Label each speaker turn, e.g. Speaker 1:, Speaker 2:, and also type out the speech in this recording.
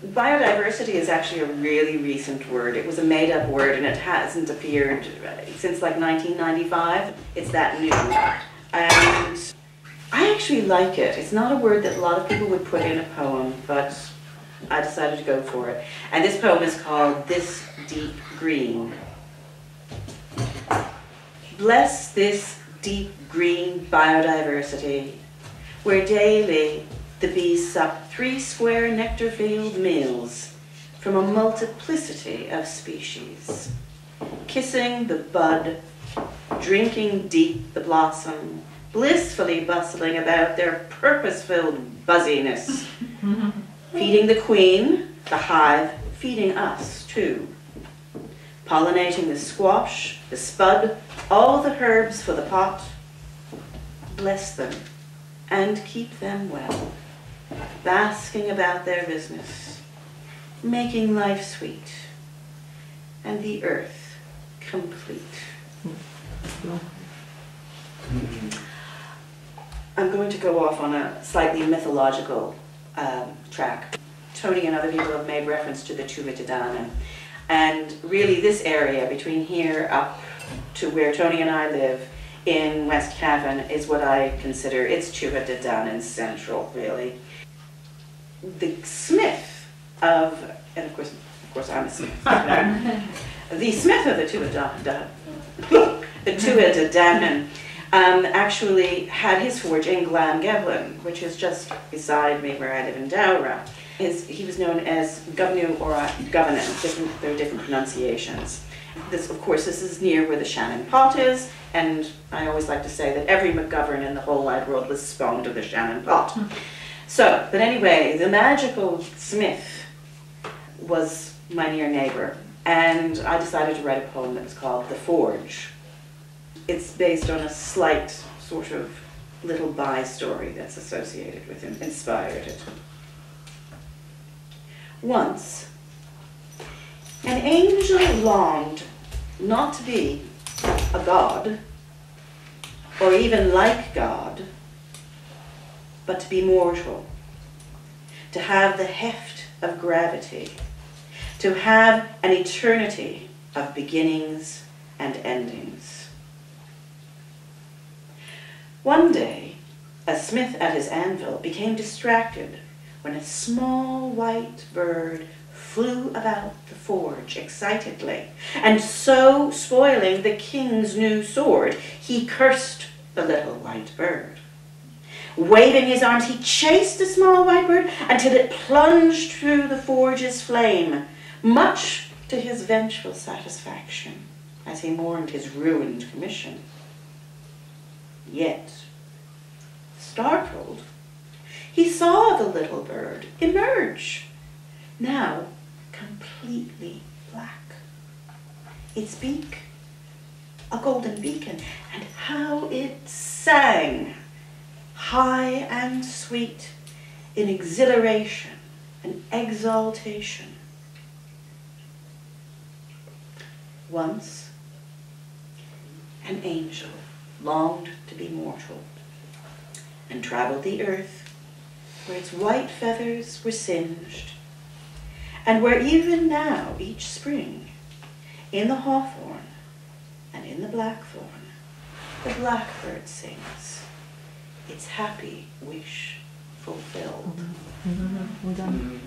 Speaker 1: Biodiversity is actually a really recent word. It was a made-up word and it hasn't appeared since like 1995. It's that new. And I actually like it. It's not a word that a lot of people would put in a poem, but I decided to go for it. And this poem is called This Deep Green. Bless this deep green biodiversity, where daily the bees suck 3 square nectar-filled meals from a multiplicity of species, kissing the bud, drinking deep the blossom, blissfully bustling about their purpose-filled buzziness, feeding the queen, the hive, feeding us too, pollinating the squash, the spud, all the herbs for the pot. Bless them and keep them well, basking about their business, making life sweet and the earth complete. I'm going to go off on a slightly mythological track. Tony and other people have made reference to the Tuatha Dé Danann, and really this area between here up to where Tony and I live in West Cavan is what I consider, it's Tuatha Dé Danann central, really. The smith of, and of course I'm a smith, the smith of the Tuatha Dé Danann actually had his forge in Glamgevlin, which is just beside me where I live in Dowra. He was known as Govnu or Govenant, there are different pronunciations. This, of course, this is near where the Shannon Pot is, and I always like to say that every McGovern in the whole wide world was spawned of the Shannon Pot. So, but anyway, the magical smith was my near neighbor, and I decided to write a poem that was called The Forge. It's based on a slight sort of little by-story that's associated with him, inspired it. Once, an angel longed not to be a god, or even like God, but to be mortal, to have the heft of gravity, to have an eternity of beginnings and endings. One day, a smith at his anvil became distracted when a small white bird flew about the forge excitedly, and so spoiling the king's new sword, he cursed the little white bird. Waving his arms, he chased the small white bird until it plunged through the forge's flame, much to his vengeful satisfaction, as he mourned his ruined commission. Yet, startled, he saw the little bird emerge, now completely black. Its beak, a golden beacon, and how it sang, high and sweet, in exhilaration and exaltation. Once, an angel longed to be mortal and traveled the earth where its white feathers were singed, and where even now, each spring, in the hawthorn and in the blackthorn, the blackbird sings its happy wish fulfilled.
Speaker 2: Well done.